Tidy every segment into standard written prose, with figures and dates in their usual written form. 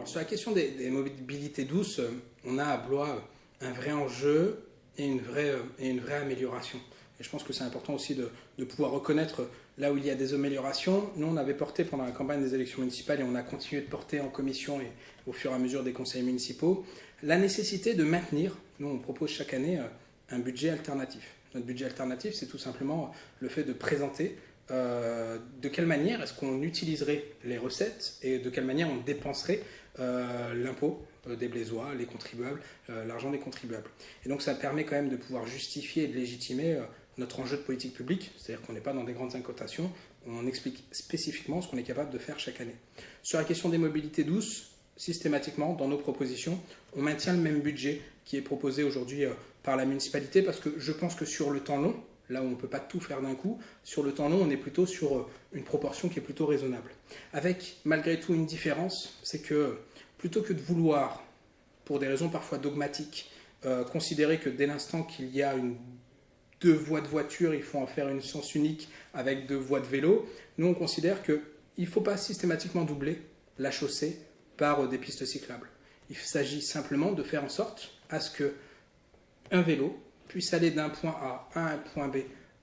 Sur la question des mobilités douces, on a à Blois un vrai enjeu et une vraie amélioration. Et je pense que c'est important aussi de pouvoir reconnaître là où il y a des améliorations. Nous, on avait porté pendant la campagne des élections municipales et on a continué de porter en commission et au fur et à mesure des conseils municipaux la nécessité de maintenir, nous on propose chaque année un budget alternatif. Notre budget alternatif, c'est tout simplement le fait de présenter de quelle manière est-ce qu'on utiliserait les recettes et de quelle manière on dépenserait l'impôt des Blésois, les contribuables, l'argent des contribuables. Et donc ça permet quand même de pouvoir justifier et de légitimer notre enjeu de politique publique, c'est-à-dire qu'on n'est pas dans des grandes incantations, on explique spécifiquement ce qu'on est capable de faire chaque année. Sur la question des mobilités douces, systématiquement, dans nos propositions, on maintient le même budget qui est proposé aujourd'hui par la municipalité parce que je pense que sur le temps long, là où on ne peut pas tout faire d'un coup, sur le temps long, on est plutôt sur une proportion qui est plutôt raisonnable. Avec, malgré tout, une différence, c'est que plutôt que de vouloir, pour des raisons parfois dogmatiques, considérer que dès l'instant qu'il y a deux voies de voiture, il faut en faire une sens unique avec deux voies de vélo, nous on considère qu'il ne faut pas systématiquement doubler la chaussée par des pistes cyclables. Il s'agit simplement de faire en sorte à ce qu'un vélo puisse aller d'un point A à un point B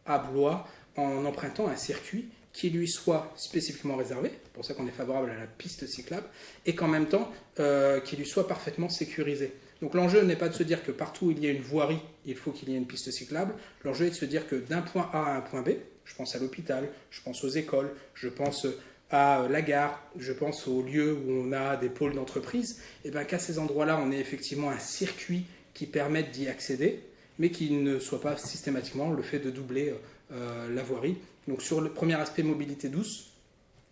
à Blois en empruntant un circuit qui lui soit spécifiquement réservé, c'est pour ça qu'on est favorable à la piste cyclable, et qu'en même temps, qui lui soit parfaitement sécurisé. Donc l'enjeu n'est pas de se dire que partout où il y a une voirie, il faut qu'il y ait une piste cyclable, l'enjeu est de se dire que d'un point A à un point B, je pense à l'hôpital, je pense aux écoles, je pense à la gare, je pense aux lieux où on a des pôles d'entreprise, et bien qu'à ces endroits-là, on ait effectivement un circuit qui permette d'y accéder, mais qui ne soit pas systématiquement le fait de doubler la voirie. Donc sur le premier aspect mobilité douce,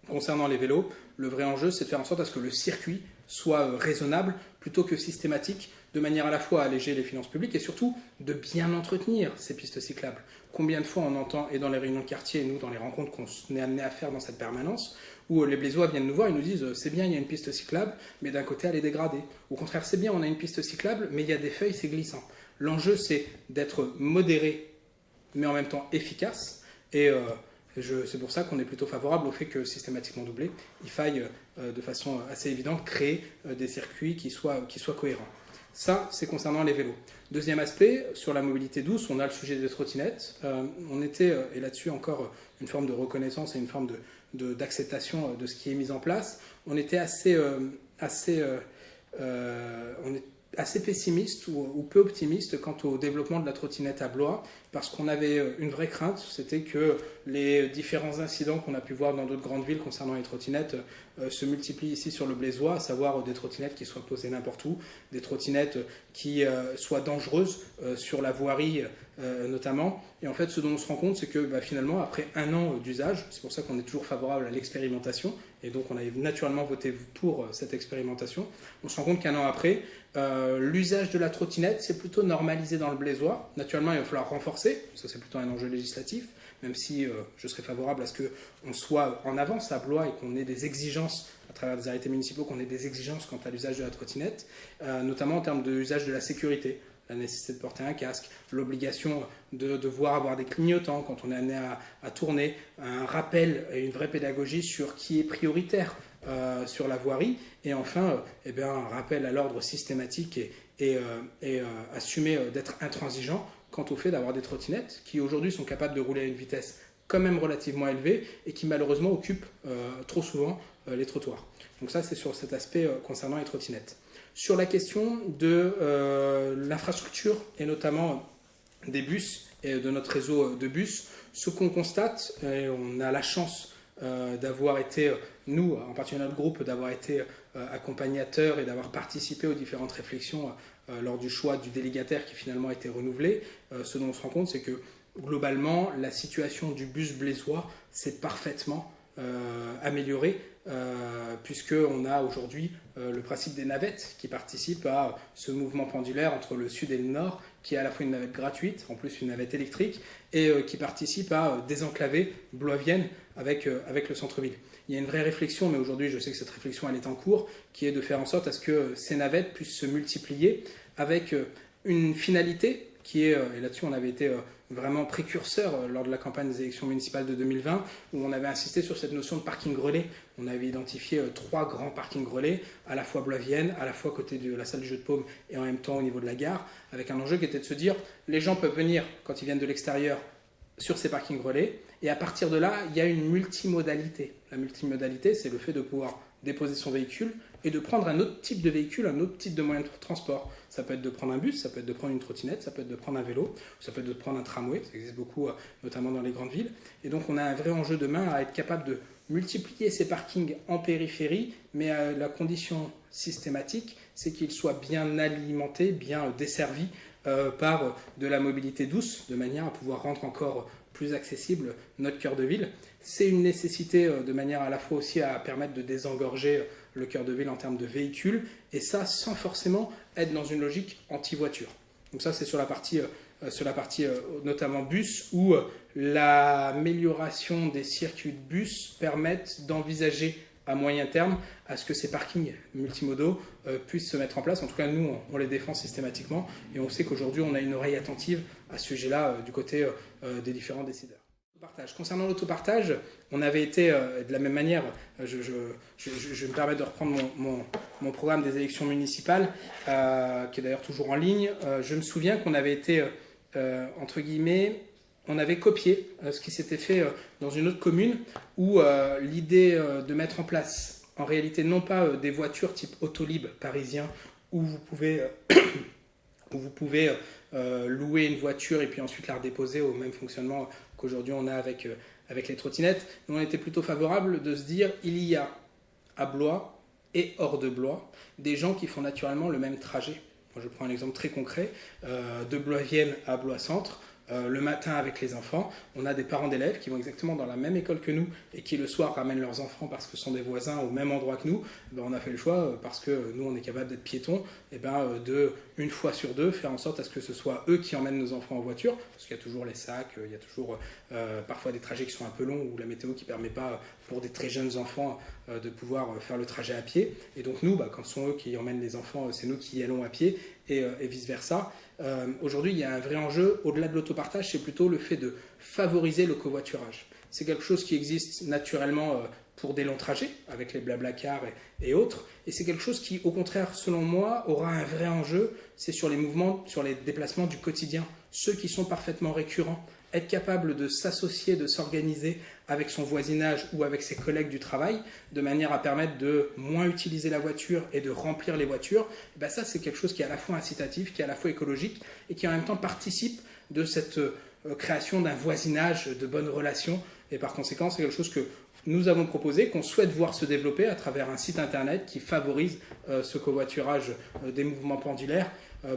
concernant les vélos, le vrai enjeu c'est de faire en sorte à ce que le circuit soit raisonnable plutôt que systématique, de manière à la fois à alléger les finances publiques et surtout de bien entretenir ces pistes cyclables. Combien de fois on entend, et dans les réunions de quartier, et nous dans les rencontres qu'on est amené à faire dans cette permanence, où les Blésois viennent nous voir et nous disent c'est bien, il y a une piste cyclable, mais d'un côté elle est dégradée. Au contraire, c'est bien, on a une piste cyclable, mais il y a des feuilles, c'est glissant. L'enjeu c'est d'être modéré, mais en même temps efficace, et c'est pour ça qu'on est plutôt favorable au fait que systématiquement doublé, il faille de façon assez évidente créer des circuits qui soient cohérents. Ça, c'est concernant les vélos. Deuxième aspect, sur la mobilité douce, on a le sujet des trottinettes. On était, et là-dessus encore une forme de reconnaissance et une forme d'acceptation de ce qui est mis en place, on était assez pessimiste ou peu optimiste quant au développement de la trottinette à Blois, parce qu'on avait une vraie crainte, c'était que les différents incidents qu'on a pu voir dans d'autres grandes villes concernant les trottinettes se multiplient ici sur le Blésois, à savoir des trottinettes qui soient posées n'importe où, des trottinettes qui soient dangereuses sur la voirie notamment. Et en fait, ce dont on se rend compte, c'est que finalement, après un an d'usage, c'est pour ça qu'on est toujours favorable à l'expérimentation, et donc on a naturellement voté pour cette expérimentation, on se rend compte qu'un an après, l'usage de la trottinette s'est plutôt normalisé dans le Blésois. Naturellement, il va falloir renforcer, ça c'est plutôt un enjeu législatif, même si je serais favorable à ce qu'on soit en avance à Blois et qu'on ait des exigences, à travers des arrêtés municipaux, qu'on ait des exigences quant à l'usage de la trottinette, notamment en termes d'usage de la sécurité, la nécessité de porter un casque, l'obligation de devoir avoir des clignotants quand on est amené à tourner, un rappel et une vraie pédagogie sur qui est prioritaire sur la voirie, et enfin un rappel à l'ordre systématique et assumer d'être intransigeant quant au fait d'avoir des trottinettes qui aujourd'hui sont capables de rouler à une vitesse quand même relativement élevée et qui malheureusement occupent trop souvent les trottoirs. Donc ça c'est sur cet aspect concernant les trottinettes. Sur la question de l'infrastructure et notamment des bus et de notre réseau de bus, ce qu'on constate, et on a la chance d'avoir été, nous, en particulier notre groupe, d'avoir été accompagnateurs et d'avoir participé aux différentes réflexions lors du choix du délégataire qui finalement a été renouvelé. Ce dont on se rend compte, c'est que globalement, la situation du bus blésois s'est parfaitement améliorée, puisqu'on a aujourd'hui le principe des navettes qui participent à ce mouvement pendulaire entre le sud et le nord, qui est à la fois une navette gratuite, en plus une navette électrique, et qui participe à désenclaver Blois-Vienne avec le centre-ville. Il y a une vraie réflexion, mais aujourd'hui je sais que cette réflexion elle est en cours, qui est de faire en sorte à ce que ces navettes puissent se multiplier avec une finalité qui est, et là-dessus on avait été vraiment précurseur lors de la campagne des élections municipales de 2020, où on avait insisté sur cette notion de parking relais. On avait identifié 3 grands parkings relais, à la fois Blois-Vienne, à la fois côté de la salle du Jeu de Paume et en même temps au niveau de la gare, avec un enjeu qui était de se dire, les gens peuvent venir quand ils viennent de l'extérieur sur ces parkings relais, et à partir de là, il y a une multimodalité. La multimodalité, c'est le fait de pouvoir déposer son véhicule et de prendre un autre type de véhicule, un autre type de moyen de transport. Ça peut être de prendre un bus, ça peut être de prendre une trottinette, ça peut être de prendre un vélo, ça peut être de prendre un tramway, ça existe beaucoup, notamment dans les grandes villes. Et donc on a un vrai enjeu demain à être capable de multiplier ces parkings en périphérie, mais la condition systématique, c'est qu'ils soient bien alimentés, bien desservis par de la mobilité douce, de manière à pouvoir rendre encore plus accessible notre cœur de ville. C'est une nécessité de manière à la fois aussi à permettre de désengorger le cœur de ville en termes de véhicules, et ça sans forcément être dans une logique anti-voiture. Donc ça c'est sur la partie notamment bus, où l'amélioration des circuits de bus permettent d'envisager à moyen terme à ce que ces parkings multimodaux puissent se mettre en place. En tout cas, nous, on les défend systématiquement, et on sait qu'aujourd'hui, on a une oreille attentive à ce sujet-là du côté des différents décideurs. Concernant l'autopartage, on avait été, de la même manière, je vais me permettre de reprendre mon programme des élections municipales, qui est d'ailleurs toujours en ligne. Je me souviens qu'on avait été, entre guillemets, on avait copié ce qui s'était fait dans une autre commune, où l'idée de mettre en place, en réalité, non pas des voitures type Autolib parisien, où vous pouvez louer une voiture et puis ensuite la redéposer au même fonctionnement qu'aujourd'hui on a avec les trottinettes. Nous, on était plutôt favorable de se dire, il y a à Blois et hors de Blois des gens qui font naturellement le même trajet. Moi, je prends un exemple très concret, de Blois-Vienne à Blois-Centre. Le matin avec les enfants, on a des parents d'élèves qui vont exactement dans la même école que nous et qui le soir ramènent leurs enfants parce que ce sont des voisins au même endroit que nous. On a fait le choix, parce que nous on est capable d'être piétons, de une fois sur deux faire en sorte à ce que ce soit eux qui emmènent nos enfants en voiture, parce qu'il y a toujours les sacs, il y a toujours parfois des trajets qui sont un peu longs ou la météo qui ne permet pas pour des très jeunes enfants de pouvoir faire le trajet à pied. Et donc nous, quand ce sont eux qui emmènent les enfants, c'est nous qui y allons à pied et vice-versa. Aujourd'hui, il y a un vrai enjeu, au-delà de l'autopartage, c'est plutôt le fait de favoriser le covoiturage. C'est quelque chose qui existe naturellement pour des longs trajets, avec les blabla-cars et autres, et c'est quelque chose qui, au contraire, selon moi, aura un vrai enjeu, c'est sur les mouvements, sur les déplacements du quotidien, ceux qui sont parfaitement récurrents. Être capable de s'associer, de s'organiser avec son voisinage ou avec ses collègues du travail, de manière à permettre de moins utiliser la voiture et de remplir les voitures, ça c'est quelque chose qui est à la fois incitatif, qui est à la fois écologique et qui en même temps participe de cette création d'un voisinage, de bonnes relations. Et par conséquent, c'est quelque chose que nous avons proposé, qu'on souhaite voir se développer à travers un site internet qui favorise ce covoiturage des mouvements pendulaires.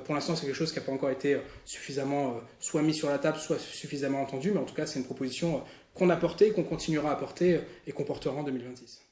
Pour l'instant, c'est quelque chose qui n'a pas encore été suffisamment soit mis sur la table, soit suffisamment entendu, mais en tout cas, c'est une proposition qu'on a portée, qu'on continuera à porter et qu'on portera en 2026.